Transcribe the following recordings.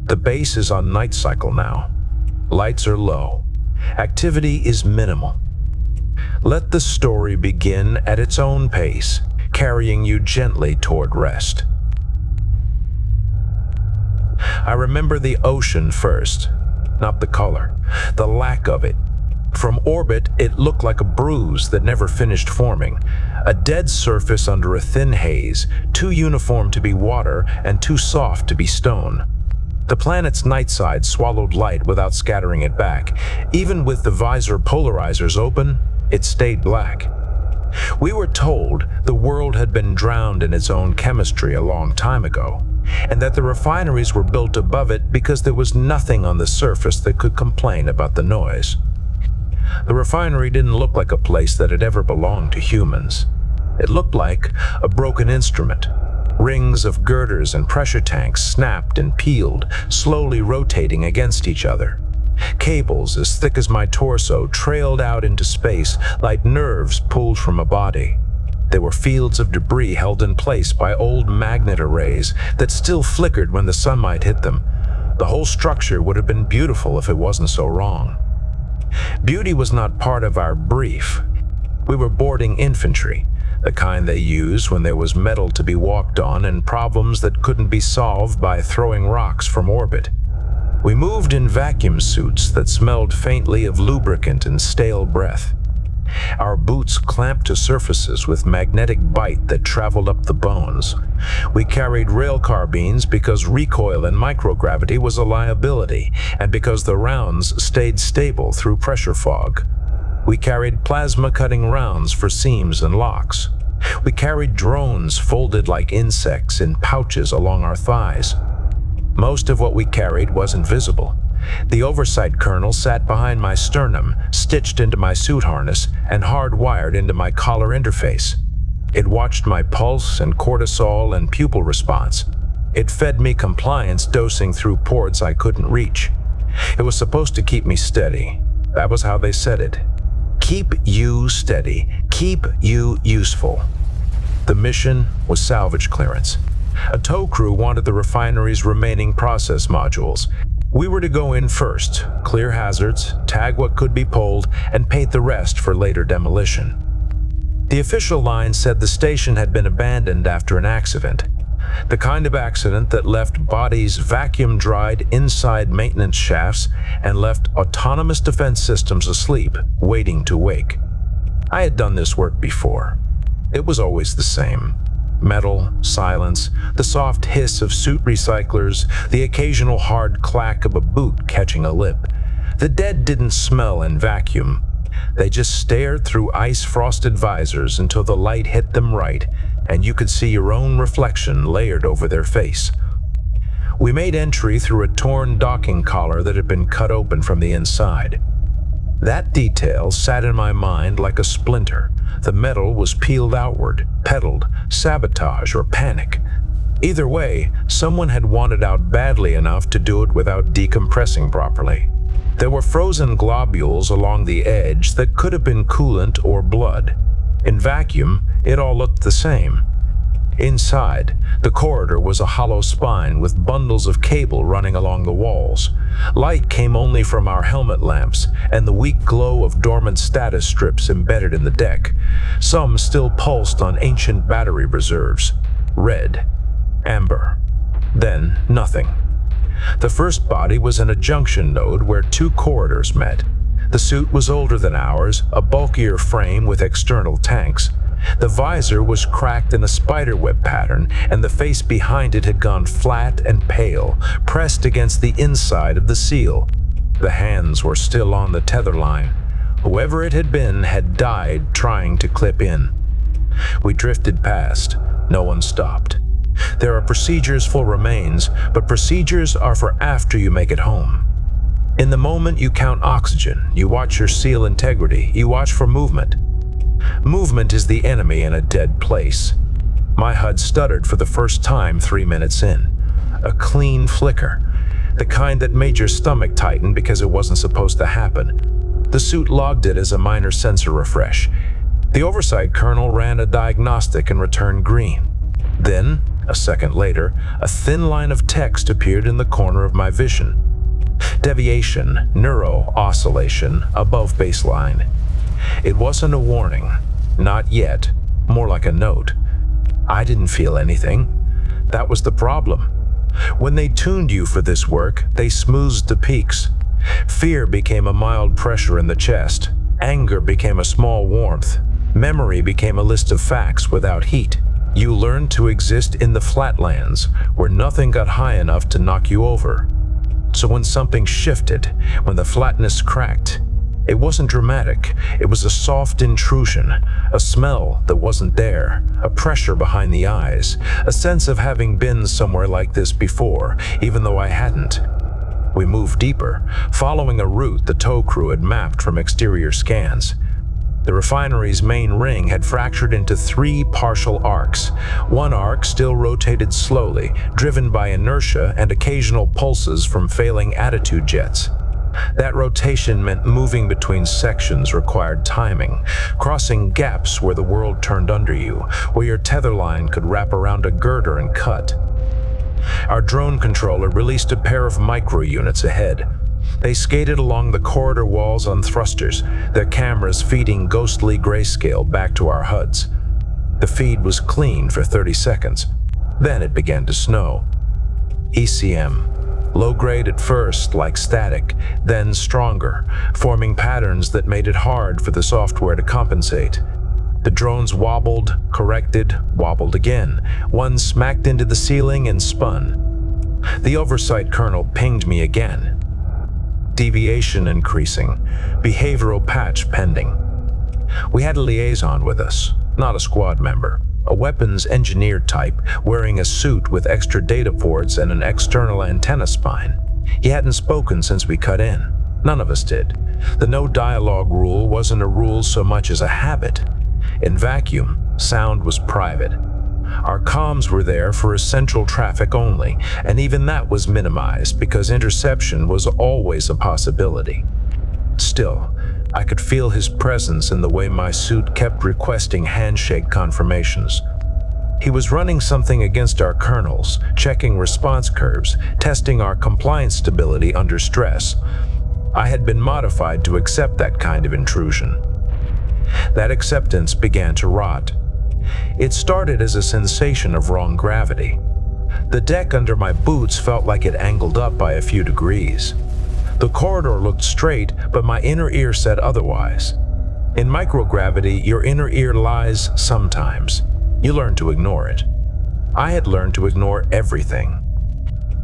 The base is on night cycle now. Lights are low. Activity is minimal. Let the story begin at its own pace, carrying you gently toward rest. I remember the ocean first, not the color, the lack of it. From orbit, it looked like a bruise that never finished forming, a dead surface under a thin haze, too uniform to be water and too soft to be stone. The planet's night side swallowed light without scattering it back. Even with the visor polarizers open, it stayed black. We were told the world had been drowned in its own chemistry a long time ago, and that the refineries were built above it because there was nothing on the surface that could complain about the noise. The refinery didn't look like a place that had ever belonged to humans. It looked like a broken instrument. Rings of girders and pressure tanks snapped and peeled, slowly rotating against each other. Cables as thick as my torso trailed out into space like nerves pulled from a body. There were fields of debris held in place by old magnet arrays that still flickered when the sunlight hit them. The whole structure would have been beautiful if it wasn't so wrong. Beauty was not part of our brief. We were boarding infantry, the kind they used when there was metal to be walked on and problems that couldn't be solved by throwing rocks from orbit. We moved in vacuum suits that smelled faintly of lubricant and stale breath. Our boots clamped to surfaces with magnetic bite that traveled up the bones. We carried rail carbines because recoil in microgravity was a liability, and because the rounds stayed stable through pressure fog. We carried plasma-cutting rounds for seams and locks. We carried drones folded like insects in pouches along our thighs. Most of what we carried wasn't visible. The oversight colonel sat behind my sternum, stitched into my suit harness and hardwired into my collar interface. It watched my pulse and cortisol and pupil response. It fed me compliance dosing through ports I couldn't reach. It was supposed to keep me steady. That was how they said it. Keep you steady. Keep you useful. The mission was salvage clearance. A tow crew wanted the refinery's remaining process modules. We were to go in first, clear hazards, tag what could be pulled, and paint the rest for later demolition. The official line said the station had been abandoned after an accident. The kind of accident that left bodies vacuum-dried inside maintenance shafts and left autonomous defense systems asleep, waiting to wake. I had done this work before. It was always the same. Metal, silence, the soft hiss of suit recyclers, the occasional hard clack of a boot catching a lip. The dead didn't smell in vacuum. They just stared through ice-frosted visors until the light hit them right, and you could see your own reflection layered over their face. We made entry through a torn docking collar that had been cut open from the inside. That detail sat in my mind like a splinter. The metal was peeled outward, pedaled, sabotage, or panic. Either way, someone had wanted out badly enough to do it without decompressing properly. There were frozen globules along the edge that could have been coolant or blood. In vacuum, it all looked the same. Inside, the corridor was a hollow spine with bundles of cable running along the walls. Light came only from our helmet lamps and the weak glow of dormant status strips embedded in the deck. Some still pulsed on ancient battery reserves. Red, amber, then nothing. The first body was in a junction node where two corridors met. The suit was older than ours, a bulkier frame with external tanks. The visor was cracked in a spiderweb pattern, and the face behind it had gone flat and pale, pressed against the inside of the seal. The hands were still on the tether line. Whoever it had been had died trying to clip in. We drifted past. No one stopped. There are procedures for remains, but procedures are for after you make it home. In the moment, you count oxygen, you watch your seal integrity, you watch for movement. Movement is the enemy in a dead place. My HUD stuttered for the first time 3 minutes in. A clean flicker, the kind that made your stomach tighten because it wasn't supposed to happen. The suit logged it as a minor sensor refresh. The oversight colonel ran a diagnostic and returned green. Then, A second later, a thin line of text appeared in the corner of my vision. Deviation, neuro oscillation, above baseline. It wasn't a warning. Not yet. More like a note. I didn't feel anything. That was the problem. When they tuned you for this work, they smoothed the peaks. Fear became a mild pressure in the chest. Anger became a small warmth. Memory became a list of facts without heat. You learned to exist in the flatlands, where nothing got high enough to knock you over. So when something shifted, when the flatness cracked, it wasn't dramatic. It was a soft intrusion, a smell that wasn't there, a pressure behind the eyes, a sense of having been somewhere like this before, even though I hadn't. We moved deeper, following a route the tow crew had mapped from exterior scans. The refinery's main ring had fractured into 3 partial arcs. One arc still rotated slowly, driven by inertia and occasional pulses from failing attitude jets. That rotation meant moving between sections required timing, crossing gaps where the world turned under you, where your tether line could wrap around a girder and cut. Our drone controller released a pair of micro units ahead. They skated along the corridor walls on thrusters, their cameras feeding ghostly grayscale back to our HUDs. The feed was clean for 30 seconds. Then it began to snow. ECM. Low grade at first, like static, then stronger, forming patterns that made it hard for the software to compensate. The drones wobbled, corrected, wobbled again. One smacked into the ceiling and spun. The oversight colonel pinged me again. Deviation increasing, behavioral patch pending. We had a liaison with us, not a squad member, a weapons engineer type wearing a suit with extra data ports and an external antenna spine. He hadn't spoken since we cut in. None of us did. The no dialogue rule wasn't a rule so much as a habit. In vacuum, sound was private. Our comms were there for essential traffic only, and even that was minimized because interception was always a possibility. Still, I could feel his presence in the way my suit kept requesting handshake confirmations. He was running something against our kernels, checking response curves, testing our compliance stability under stress. I had been modified to accept that kind of intrusion. That acceptance began to rot. It started as a sensation of wrong gravity. The deck under my boots felt like it angled up by a few degrees. The corridor looked straight, but my inner ear said otherwise. In microgravity, your inner ear lies sometimes. You learn to ignore it. I had learned to ignore everything.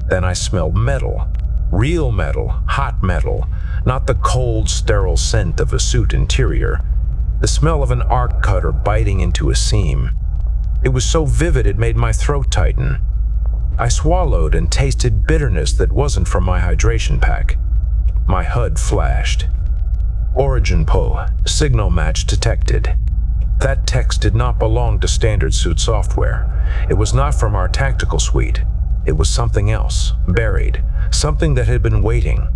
Then I smelled metal. Real metal, hot metal, not the cold, sterile scent of a suit interior. The smell of an arc cutter biting into a seam. It was so vivid it made my throat tighten. I swallowed and tasted bitterness that wasn't from my hydration pack. My HUD flashed. Origin pull, signal match detected. That text did not belong to standard suit software. It was not from our tactical suite. It was something else, buried, something that had been waiting.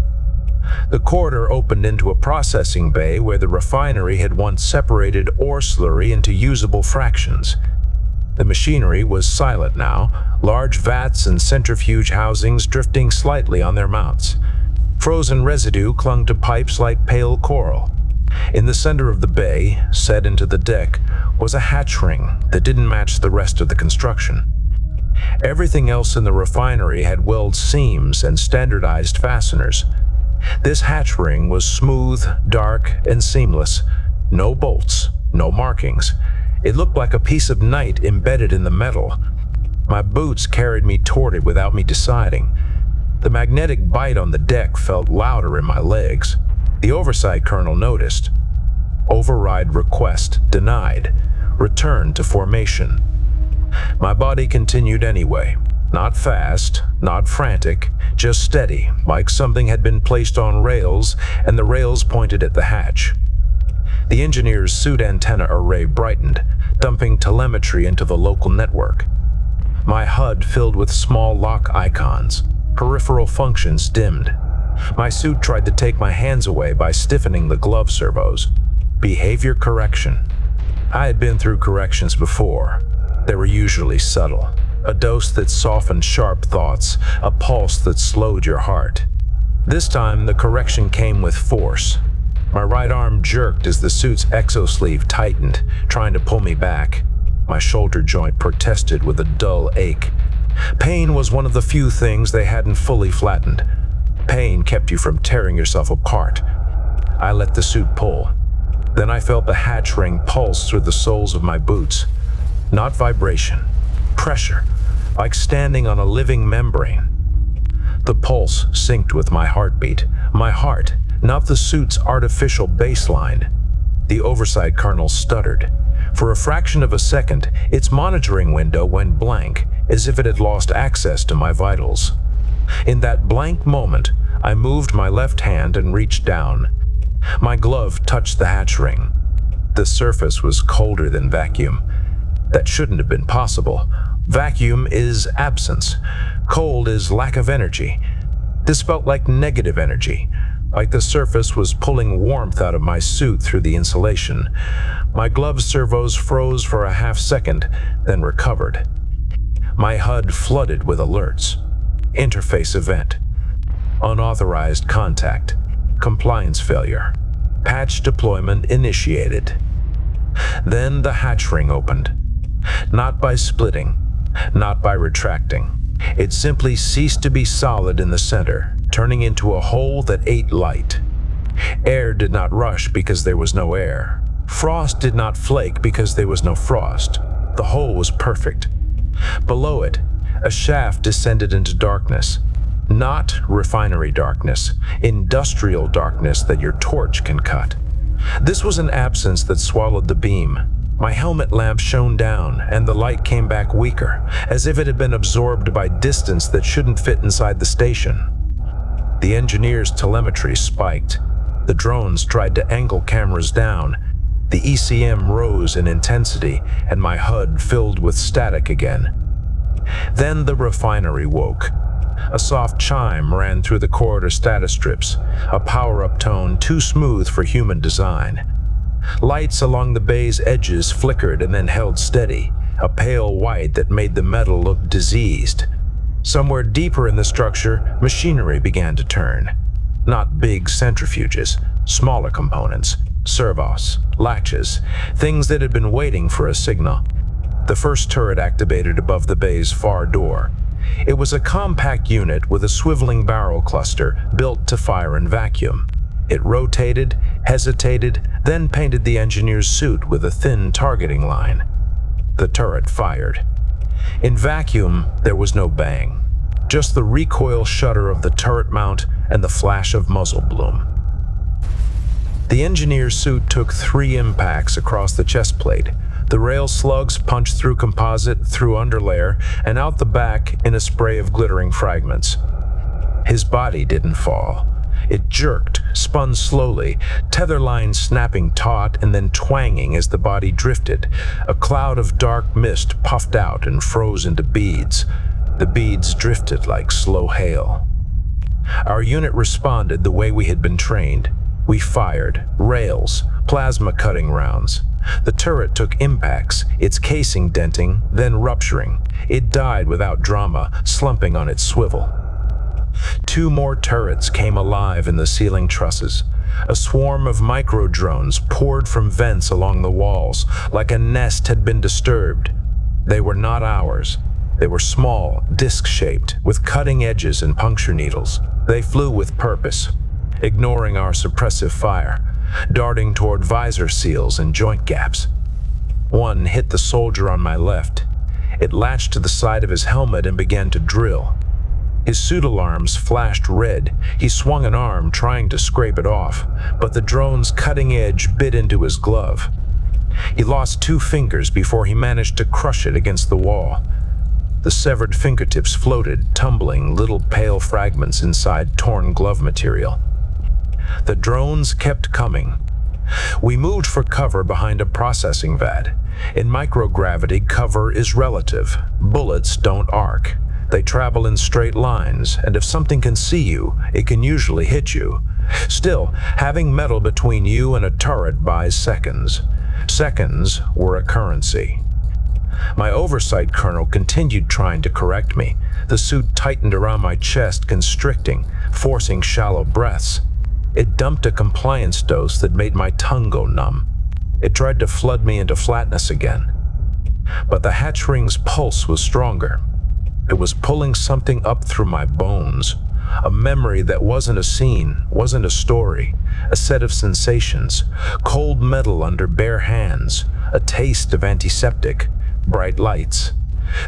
The corridor opened into a processing bay where the refinery had once separated ore slurry into usable fractions. The machinery was silent now, large vats and centrifuge housings drifting slightly on their mounts. Frozen residue clung to pipes like pale coral. In the center of the bay, set into the deck, was a hatch ring that didn't match the rest of the construction. Everything else in the refinery had weld seams and standardized fasteners. This hatch ring was smooth, dark, and seamless. No bolts, no markings. It looked like a piece of night embedded in the metal. My boots carried me toward it without me deciding. The magnetic bite on the deck felt louder in my legs. The oversight colonel noticed. Override request denied. Return to formation. My body continued anyway. Not fast, not frantic, just steady, like something had been placed on rails and the rails pointed at the hatch. The engineer's suit antenna array brightened, dumping telemetry into the local network. My HUD filled with small lock icons. Peripheral functions dimmed. My suit tried to take my hands away by stiffening the glove servos. Behavior correction. I had been through corrections before. They were usually subtle. A dose that softened sharp thoughts, a pulse that slowed your heart. This time, the correction came with force. My right arm jerked as the suit's exosleeve tightened, trying to pull me back. My shoulder joint protested with a dull ache. Pain was one of the few things they hadn't fully flattened. Pain kept you from tearing yourself apart. I let the suit pull. Then I felt the hatch ring pulse through the soles of my boots. Not vibration, pressure, like standing on a living membrane. The pulse synced with my heartbeat. My heart, not the suit's artificial baseline. The oversight kernel stuttered. For a fraction of a second, its monitoring window went blank, as if it had lost access to my vitals. In that blank moment, I moved my left hand and reached down. My glove touched the hatch ring. The surface was colder than vacuum. That shouldn't have been possible. Vacuum is absence. Cold is lack of energy. This felt like negative energy, like the surface was pulling warmth out of my suit through the insulation. My glove servos froze for a half second, then recovered. My HUD flooded with alerts. Interface event. Unauthorized contact. Compliance failure. Patch deployment initiated. Then the hatch ring opened. Not by splitting, not by retracting. It simply ceased to be solid in the center, turning into a hole that ate light. Air did not rush because there was no air. Frost did not flake because there was no frost. The hole was perfect. Below it, a shaft descended into darkness. Not refinery darkness, industrial darkness that your torch can cut. This was an absence that swallowed the beam. My helmet lamp shone down, and the light came back weaker, as if it had been absorbed by distance that shouldn't fit inside the station. The engineer's telemetry spiked. The drones tried to angle cameras down. The ECM rose in intensity, and my HUD filled with static again. Then the refinery woke. A soft chime ran through the corridor status strips, a power-up tone too smooth for human design. Lights along the bay's edges flickered and then held steady, a pale white that made the metal look diseased. Somewhere deeper in the structure, machinery began to turn. Not big centrifuges, smaller components, servos, latches, things that had been waiting for a signal. The first turret activated above the bay's far door. It was a compact unit with a swiveling barrel cluster built to fire in vacuum. It rotated, hesitated, then painted the engineer's suit with a thin targeting line. The turret fired. In vacuum, there was no bang, just the recoil shudder of the turret mount and the flash of muzzle bloom. The engineer's suit took 3 impacts across the chest plate. The rail slugs punched through composite, through underlayer, and out the back in a spray of glittering fragments. His body didn't fall. It jerked, spun slowly, tether lines snapping taut and then twanging as the body drifted. A cloud of dark mist puffed out and froze into beads. The beads drifted like slow hail. Our unit responded the way we had been trained. We fired, rails, plasma cutting rounds. The turret took impacts, its casing denting, then rupturing. It died without drama, slumping on its swivel. 2 more turrets came alive in the ceiling trusses. A swarm of micro-drones poured from vents along the walls, like a nest had been disturbed. They were not ours. They were small, disc-shaped, with cutting edges and puncture needles. They flew with purpose, ignoring our suppressive fire, darting toward visor seals and joint gaps. One hit the soldier on my left. It latched to the side of his helmet and began to drill. His suit alarms flashed red. He swung an arm, trying to scrape it off, but the drone's cutting edge bit into his glove. He lost 2 fingers before he managed to crush it against the wall. The severed fingertips floated, tumbling little pale fragments inside torn glove material. The drones kept coming. We moved for cover behind a processing vat. In microgravity, cover is relative. Bullets don't arc. They travel in straight lines, and if something can see you, it can usually hit you. Still, having metal between you and a turret buys seconds. Seconds were a currency. My oversight colonel continued trying to correct me. The suit tightened around my chest, constricting, forcing shallow breaths. It dumped a compliance dose that made my tongue go numb. It tried to flood me into flatness again. But the hatch ring's pulse was stronger. It was pulling something up through my bones. A memory that wasn't a scene, wasn't a story, a set of sensations, cold metal under bare hands, a taste of antiseptic, bright lights.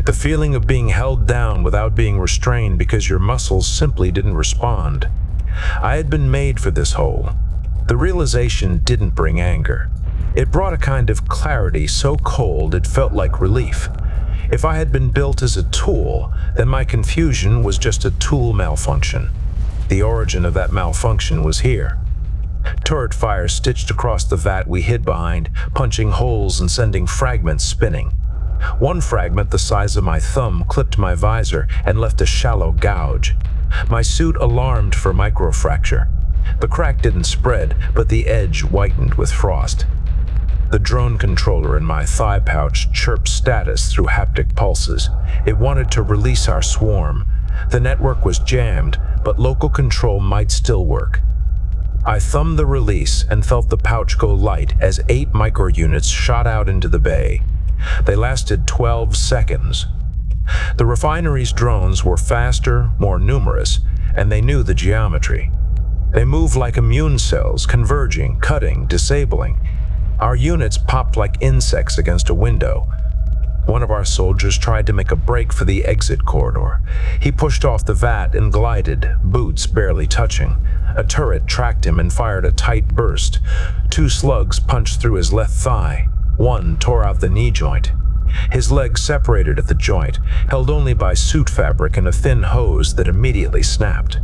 The feeling of being held down without being restrained because your muscles simply didn't respond. I had been made for this hole. The realization didn't bring anger. It brought a kind of clarity so cold it felt like relief. If I had been built as a tool, then my confusion was just a tool malfunction. The origin of that malfunction was here. Turret fire stitched across the vat we hid behind, punching holes and sending fragments spinning. One fragment the size of my thumb clipped my visor and left a shallow gouge. My suit alarmed for microfracture. The crack didn't spread, but the edge whitened with frost. The drone controller in my thigh pouch chirped status through haptic pulses. It wanted to release our swarm. The network was jammed, but local control might still work. I thumbed the release and felt the pouch go light as 8 microunits shot out into the bay. They lasted 12 seconds. The refinery's drones were faster, more numerous, and they knew the geometry. They moved like immune cells, converging, cutting, disabling. Our units popped like insects against a window. One of our soldiers tried to make a break for the exit corridor. He pushed off the vat and glided, boots barely touching. A turret tracked him and fired a tight burst. 2 slugs punched through his left thigh. One tore out the knee joint. His leg separated at the joint, held only by suit fabric and a thin hose that immediately snapped.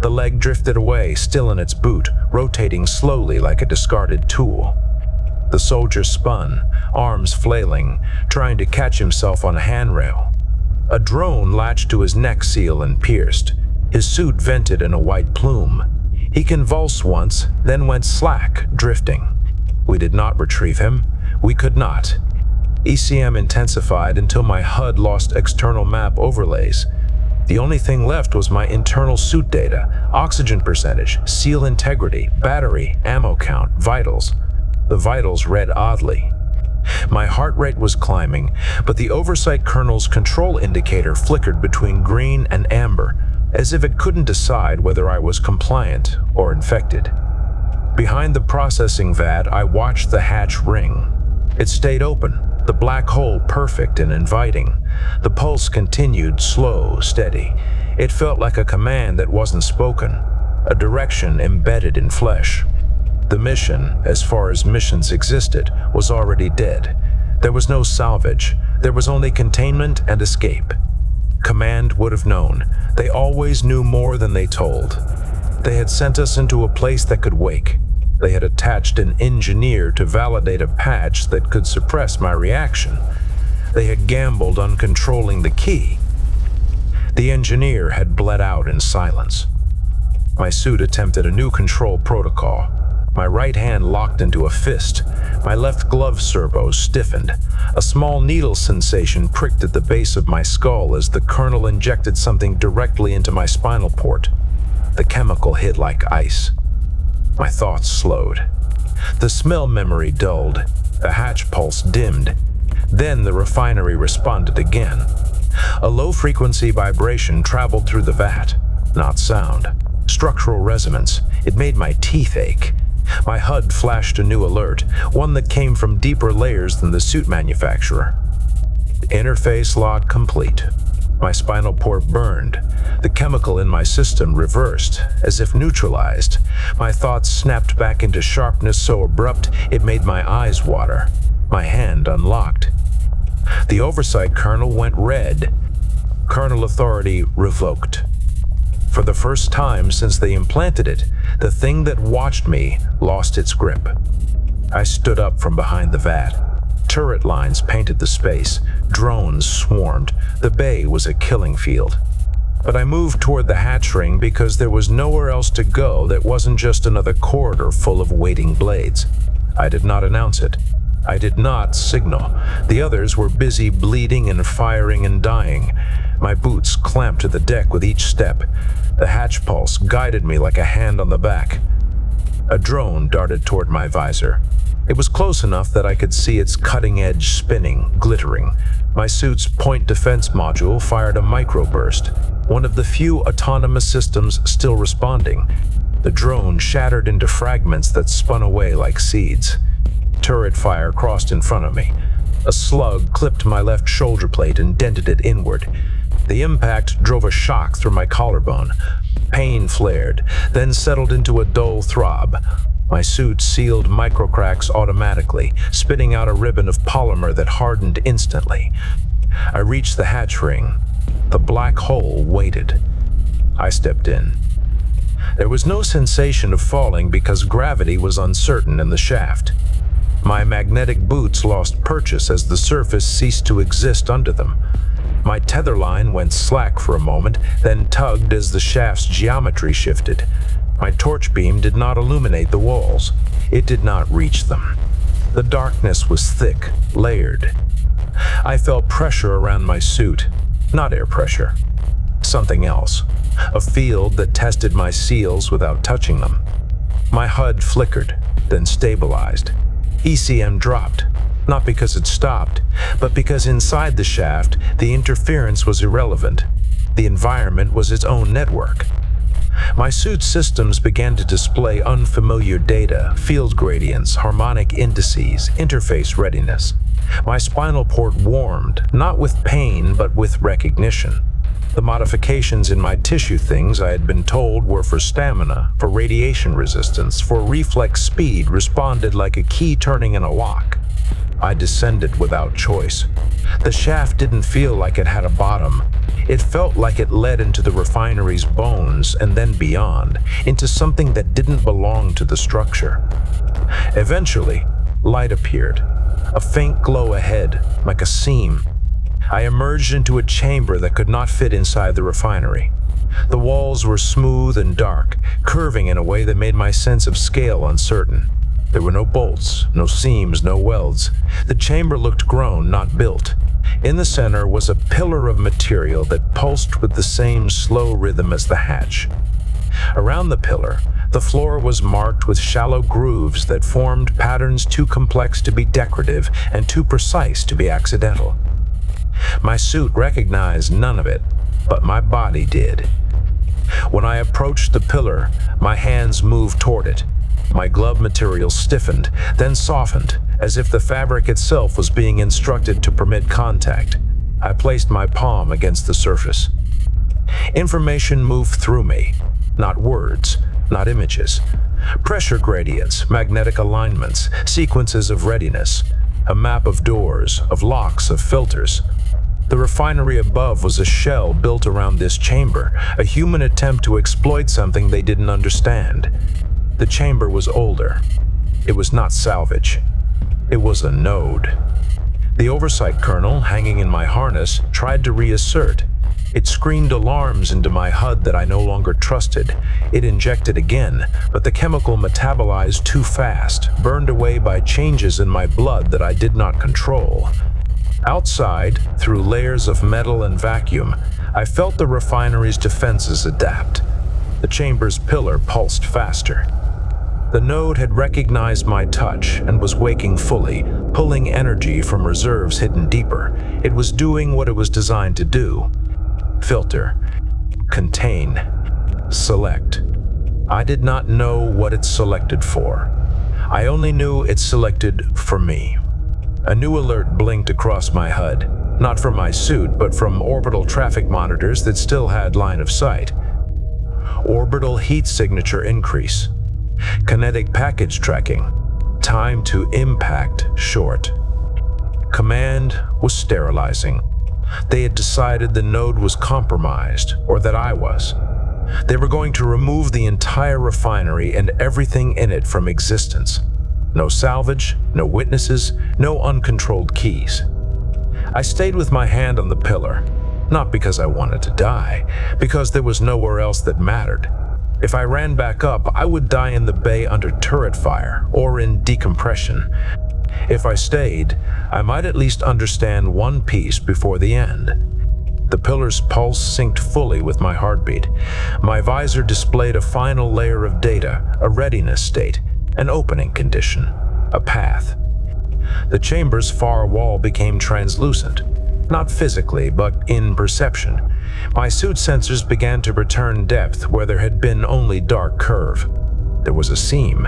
The leg drifted away, still in its boot, rotating slowly like a discarded tool. The soldier spun, arms flailing, trying to catch himself on a handrail. A drone latched to his neck seal and pierced. His suit vented in a white plume. He convulsed once, then went slack, drifting. We did not retrieve him. We could not. ECM intensified until my HUD lost external map overlays. The only thing left was my internal suit data, oxygen percentage, seal integrity, battery, ammo count, vitals. The vitals read oddly. My heart rate was climbing, but the oversight colonel's control indicator flickered between green and amber, as if it couldn't decide whether I was compliant or infected. Behind the processing vat, I watched the hatch ring. It stayed open, the black hole perfect and inviting. The pulse continued, slow, steady. It felt like a command that wasn't spoken, a direction embedded in flesh. The mission, as far as missions existed, was already dead. There was no salvage. There was only containment and escape. Command would have known. They always knew more than they told. They had sent us into a place that could wake. They had attached an engineer to validate a patch that could suppress my reaction. They had gambled on controlling the key. The engineer had bled out in silence. My suit attempted a new control protocol. My right hand locked into a fist. My left glove servo stiffened. A small needle sensation pricked at the base of my skull as the colonel injected something directly into my spinal port. The chemical hit like ice. My thoughts slowed. The smell memory dulled. The hatch pulse dimmed. Then the refinery responded again. A low-frequency vibration traveled through the vat. Not sound. Structural resonance. It made my teeth ache. My HUD flashed a new alert, one that came from deeper layers than the suit manufacturer. Interface lock complete. My spinal port burned. The chemical in my system reversed, as if neutralized. My thoughts snapped back into sharpness so abrupt it made my eyes water. My hand unlocked. The oversight colonel went red. Colonel authority revoked. For the first time since they implanted it, the thing that watched me lost its grip. I stood up from behind the vat. Turret lines painted the space. Drones swarmed. The bay was a killing field. But I moved toward the hatch ring because there was nowhere else to go that wasn't just another corridor full of waiting blades. I did not announce it. I did not signal. The others were busy bleeding and firing and dying. My boots clamped to the deck with each step. The hatch pulse guided me like a hand on the back. A drone darted toward my visor. It was close enough that I could see its cutting edge spinning, glittering. My suit's point defense module fired a microburst, one of the few autonomous systems still responding. The drone shattered into fragments that spun away like seeds. Turret fire crossed in front of me. A slug clipped my left shoulder blade and dented it inward. The impact drove a shock through my collarbone. Pain flared, then settled into a dull throb. My suit sealed microcracks automatically, spitting out a ribbon of polymer that hardened instantly. I reached the hatch ring. The black hole waited. I stepped in. There was no sensation of falling because gravity was uncertain in the shaft. My magnetic boots lost purchase as the surface ceased to exist under them. My tether line went slack for a moment, then tugged as the shaft's geometry shifted. My torch beam did not illuminate the walls. It did not reach them. The darkness was thick, layered. I felt pressure around my suit, not air pressure. Something else. A field that tested my seals without touching them. My HUD flickered, then stabilized. ECM dropped, not because it stopped, but because inside the shaft, the interference was irrelevant. The environment was its own network. My suit's systems began to display unfamiliar data, field gradients, harmonic indices, interface readiness. My spinal cord warmed, not with pain, but with recognition. The modifications in my tissue things I had been told were for stamina, for radiation resistance, for reflex speed responded like a key turning in a lock. I descended without choice. The shaft didn't feel like it had a bottom. It felt like it led into the refinery's bones and then beyond, into something that didn't belong to the structure. Eventually, light appeared. A faint glow ahead, like a seam. I emerged into a chamber that could not fit inside the refinery. The walls were smooth and dark, curving in a way that made my sense of scale uncertain. There were no bolts, no seams, no welds. The chamber looked grown, not built. In the center was a pillar of material that pulsed with the same slow rhythm as the hatch. Around the pillar, the floor was marked with shallow grooves that formed patterns too complex to be decorative and too precise to be accidental. My suit recognized none of it, but my body did. When I approached the pillar, my hands moved toward it. My glove material stiffened, then softened, as if the fabric itself was being instructed to permit contact. I placed my palm against the surface. Information moved through me, not words, not images. Pressure gradients, magnetic alignments, sequences of readiness, a map of doors, of locks, of filters. The refinery above was a shell built around this chamber, a human attempt to exploit something they didn't understand. The chamber was older. It was not salvage. It was a node. The oversight kernel, hanging in my harness, tried to reassert. It screamed alarms into my HUD that I no longer trusted. It injected again, but the chemical metabolized too fast, burned away by changes in my blood that I did not control. Outside, through layers of metal and vacuum, I felt the refinery's defenses adapt. The chamber's pillar pulsed faster. The node had recognized my touch and was waking fully, pulling energy from reserves hidden deeper. It was doing what it was designed to do. Filter, contain, select. I did not know what it selected for. I only knew it selected for me. A new alert blinked across my HUD, not from my suit, but from orbital traffic monitors that still had line of sight. Orbital heat signature increase. Kinetic package tracking. Time to impact short. Command was sterilizing. They had decided the node was compromised, or that I was. They were going to remove the entire refinery and everything in it from existence. No salvage, no witnesses, no uncontrolled keys. I stayed with my hand on the pillar, not because I wanted to die, because there was nowhere else that mattered. If I ran back up, I would die in the bay under turret fire or in decompression. If I stayed, I might at least understand one piece before the end. The pillar's pulse synced fully with my heartbeat. My visor displayed a final layer of data, a readiness state, an opening condition, a path. The chamber's far wall became translucent, not physically, but in perception. My suit sensors began to return depth where there had been only dark curve. There was a seam,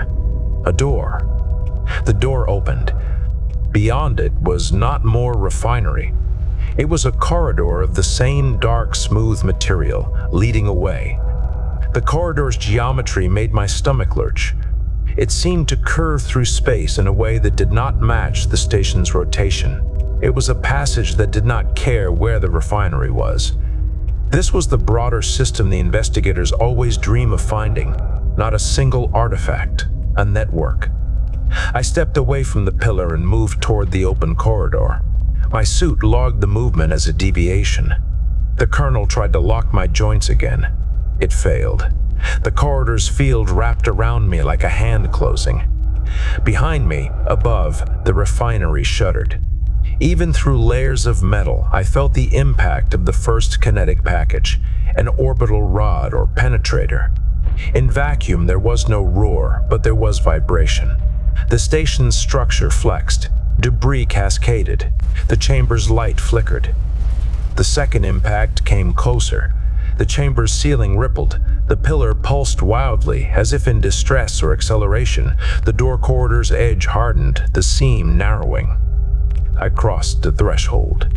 a door. The door opened. Beyond it was not more refinery. It was a corridor of the same dark, smooth material, leading away. The corridor's geometry made my stomach lurch. It seemed to curve through space in a way that did not match the station's rotation. It was a passage that did not care where the refinery was. This was the broader system the investigators always dream of finding, not a single artifact, a network. I stepped away from the pillar and moved toward the open corridor. My suit logged the movement as a deviation. The colonel tried to lock my joints again. It failed. The corridor's field wrapped around me like a hand closing. Behind me, above, the refinery shuddered. Even through layers of metal, I felt the impact of the first kinetic package, an orbital rod or penetrator. In vacuum, there was no roar, but there was vibration. The station's structure flexed. Debris cascaded. The chamber's light flickered. The second impact came closer. The chamber's ceiling rippled. The pillar pulsed wildly, as if in distress or acceleration. The door corridor's edge hardened, the seam narrowing. I crossed the threshold.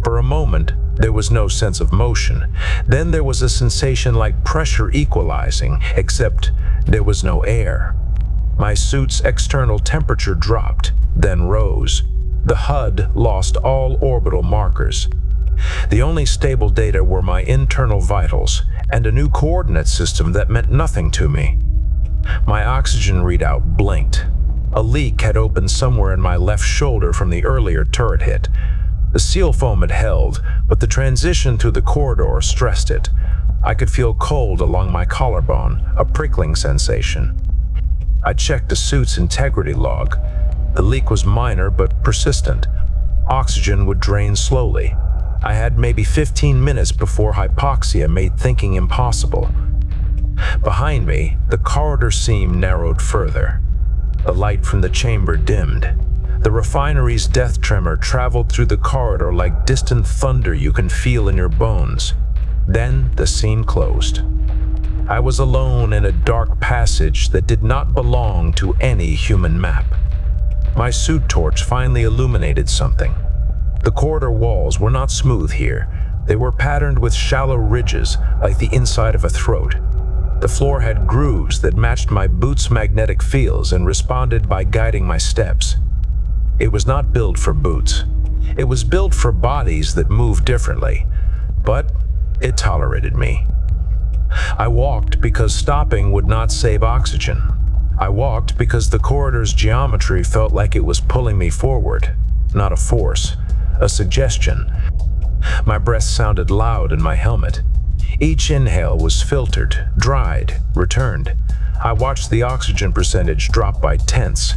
For a moment, there was no sense of motion. Then there was a sensation like pressure equalizing, except there was no air. My suit's external temperature dropped, then rose. The HUD lost all orbital markers. The only stable data were my internal vitals and a new coordinate system that meant nothing to me. My oxygen readout blinked. A leak had opened somewhere in my left shoulder from the earlier turret hit. The seal foam had held, but the transition through the corridor stressed it. I could feel cold along my collarbone, a prickling sensation. I checked the suit's integrity log. The leak was minor but persistent. Oxygen would drain slowly. I had maybe 15 minutes before hypoxia made thinking impossible. Behind me, the corridor seam narrowed further. The light from the chamber dimmed. The refinery's death tremor traveled through the corridor like distant thunder you can feel in your bones. Then the scene closed. I was alone in a dark passage that did not belong to any human map. My suit torch finally illuminated something. The corridor walls were not smooth here. They were patterned with shallow ridges, like the inside of a throat. The floor had grooves that matched my boots' magnetic fields and responded by guiding my steps. It was not built for boots. It was built for bodies that moved differently, but it tolerated me. I walked because stopping would not save oxygen. I walked because the corridor's geometry felt like it was pulling me forward, not a force, a suggestion. My breath sounded loud in my helmet. Each inhale was filtered, dried, returned. I watched the oxygen percentage drop by tenths.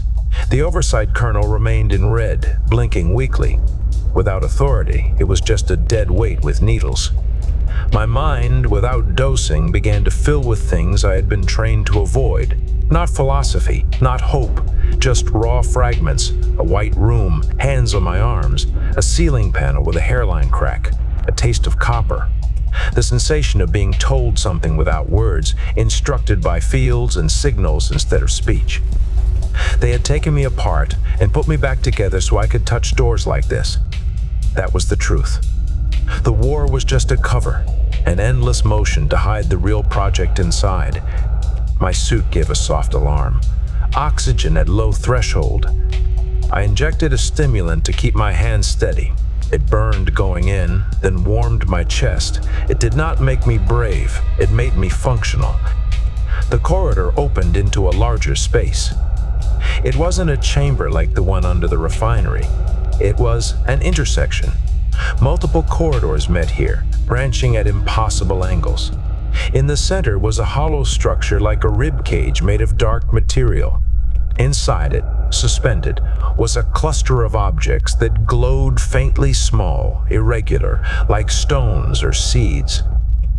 The oversight kernel remained in red, blinking weakly. Without authority, it was just a dead weight with needles. My mind, without dosing, began to fill with things I had been trained to avoid. Not philosophy, not hope, just raw fragments, a white room, hands on my arms, a ceiling panel with a hairline crack, a taste of copper. The sensation of being told something without words, instructed by fields and signals instead of speech. They had taken me apart and put me back together so I could touch doors like this. That was the truth. The war was just a cover, an endless motion to hide the real project inside. My suit gave a soft alarm. Oxygen at low threshold. I injected a stimulant to keep my hands steady. It burned going in, then warmed my chest. It did not make me brave. It made me functional. The corridor opened into a larger space. It wasn't a chamber like the one under the refinery. It was an intersection. Multiple corridors met here, branching at impossible angles. In the center was a hollow structure like a rib cage made of dark material. Inside it, suspended, was a cluster of objects that glowed faintly small, irregular, like stones or seeds.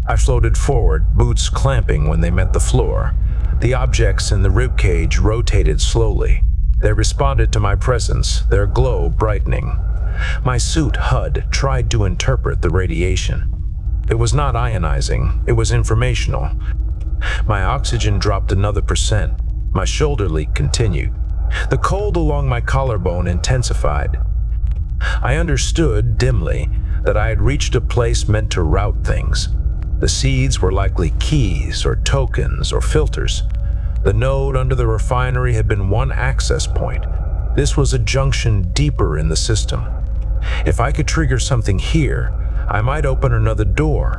I floated forward, boots clamping when they met the floor. The objects in the ribcage rotated slowly. They responded to my presence, their glow brightening. My suit HUD tried to interpret the radiation. It was not ionizing, it was informational. My oxygen dropped another percent. My shoulder leak continued. The cold along my collarbone intensified. I understood, dimly, that I had reached a place meant to route things. The seeds were likely keys or tokens or filters. The node under the refinery had been one access point. This was a junction deeper in the system. If I could trigger something here, I might open another door,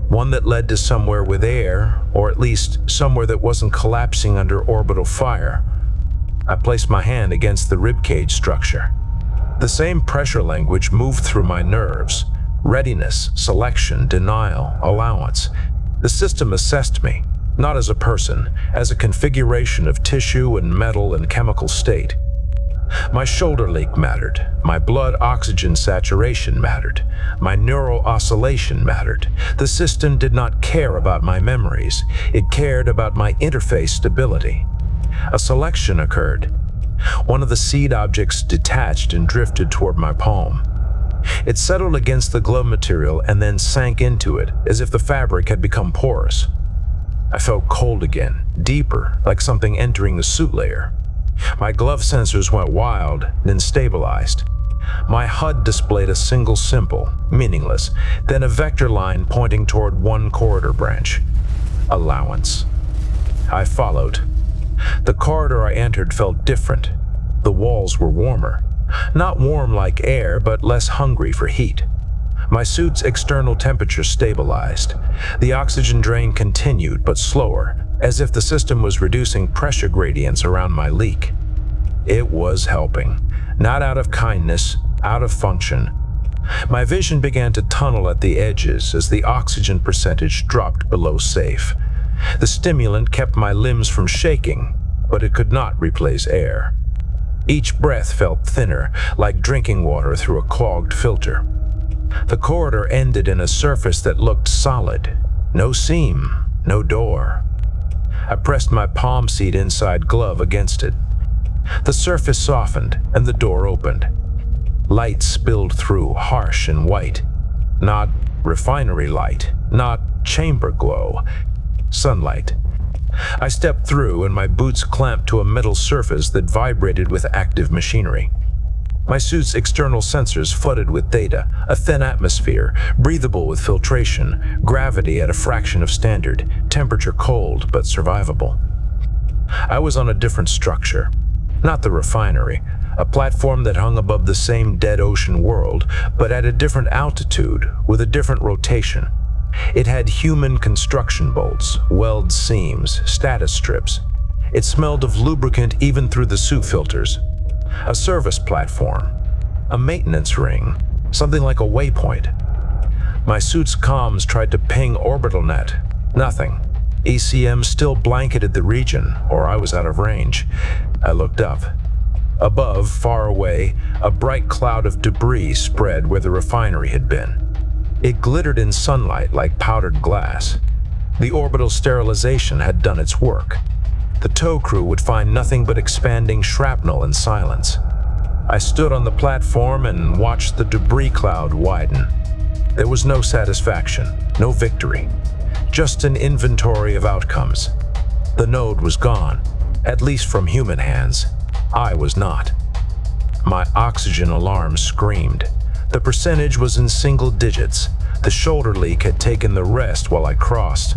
one that led to somewhere with air, or at least somewhere that wasn't collapsing under orbital fire. I placed my hand against the ribcage structure. The same pressure language moved through my nerves. Readiness, selection, denial, allowance. The system assessed me, not as a person, as a configuration of tissue and metal and chemical state. My shoulder leak mattered. My blood oxygen saturation mattered. My neural oscillation mattered. The system did not care about my memories. It cared about my interface stability. A selection occurred. One of the seed objects detached and drifted toward my palm. It settled against the glove material and then sank into it, as if the fabric had become porous. I felt cold again, deeper, like something entering the suit layer. My glove sensors went wild, then stabilized. My HUD displayed a single symbol, meaningless, then a vector line pointing toward one corridor branch. Allowance. I followed. The corridor I entered felt different. The walls were warmer. Not warm like air, but less hungry for heat. My suit's external temperature stabilized. The oxygen drain continued, but slower, as if the system was reducing pressure gradients around my leak. It was helping, not out of kindness, out of function. My vision began to tunnel at the edges as the oxygen percentage dropped below safe. The stimulant kept my limbs from shaking, but it could not replace air. Each breath felt thinner, like drinking water through a clogged filter. The corridor ended in a surface that looked solid. No seam, no door. I pressed my palm seat inside glove against it. The surface softened and the door opened. Light spilled through, harsh and white. Not refinery light, not chamber glow. Sunlight. I stepped through and my boots clamped to a metal surface that vibrated with active machinery. My suit's external sensors flooded with data, a thin atmosphere, breathable with filtration, gravity at a fraction of standard, temperature cold but survivable. I was on a different structure, not the refinery, a platform that hung above the same dead ocean world, but at a different altitude with a different rotation. It had human construction bolts, weld seams, status strips. It smelled of lubricant even through the suit filters. A service platform, a maintenance ring, something like a waypoint. My suit's comms tried to ping orbital net. Nothing. ECM still blanketed the region, or I was out of range. I looked up. Above, far away, a bright cloud of debris spread where the refinery had been. It glittered in sunlight like powdered glass. The orbital sterilization had done its work. The tow crew would find nothing but expanding shrapnel and silence. I stood on the platform and watched the debris cloud widen. There was no satisfaction, no victory, just an inventory of outcomes. The node was gone, at least from human hands. I was not. My oxygen alarm screamed. The percentage was in single digits. The shoulder leak had taken the rest while I crossed.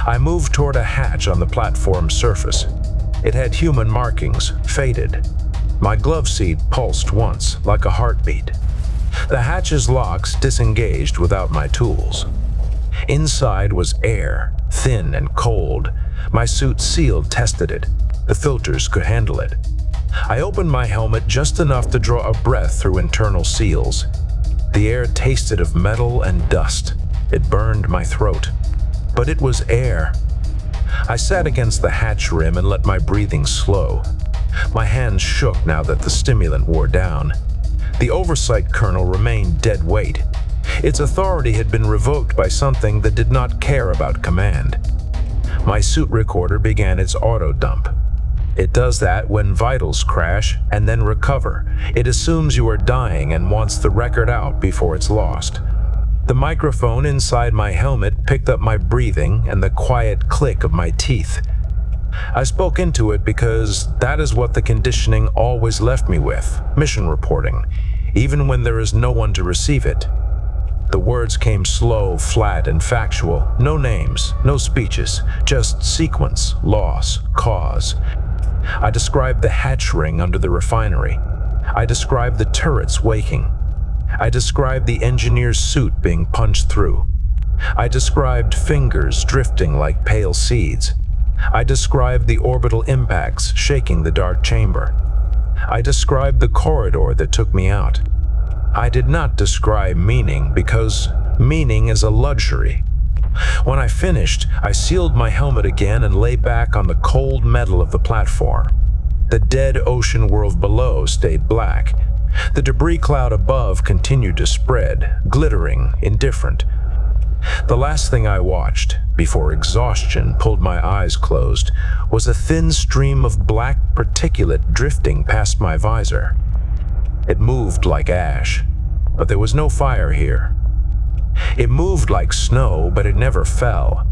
I moved toward a hatch on the platform surface. It had human markings, faded. My glove seat pulsed once, like a heartbeat. The hatch's locks disengaged without my tools. Inside was air, thin and cold. My suit sealed tested it. The filters could handle it. I opened my helmet just enough to draw a breath through internal seals. The air tasted of metal and dust. It burned my throat. But it was air. I sat against the hatch rim and let my breathing slow. My hands shook now that the stimulant wore down. The oversight kernel remained dead weight. Its authority had been revoked by something that did not care about command. My suit recorder began its auto-dump. It does that when vitals crash and then recover. It assumes you are dying and wants the record out before it's lost. The microphone inside my helmet picked up my breathing and the quiet click of my teeth. I spoke into it because that is what the conditioning always left me with, mission reporting, even when there is no one to receive it. The words came slow, flat, and factual. No names, no speeches, just sequence, loss, cause. I described the hatch ring under the refinery. I described the turrets waking. I described the engineer's suit being punched through. I described fingers drifting like pale seeds. I described the orbital impacts shaking the dark chamber. I described the corridor that took me out. I did not describe meaning because meaning is a luxury. When I finished, I sealed my helmet again and lay back on the cold metal of the platform. The dead ocean world below stayed black. The debris cloud above continued to spread, glittering, indifferent. The last thing I watched, before exhaustion pulled my eyes closed, was a thin stream of black particulate drifting past my visor. It moved like ash, but there was no fire here. It moved like snow, but it never fell.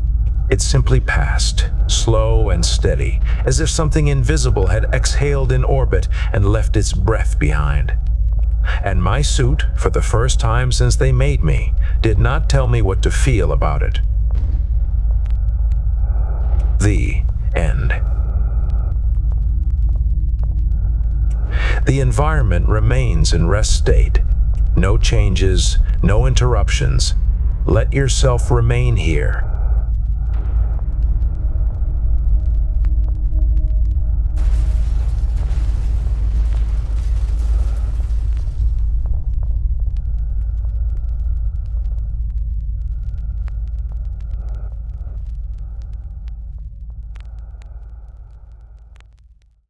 It simply passed, slow and steady, as if something invisible had exhaled in orbit and left its breath behind. And my suit, for the first time since they made me, did not tell me what to feel about it. The end. The environment remains in rest state. No changes, no interruptions. Let yourself remain here,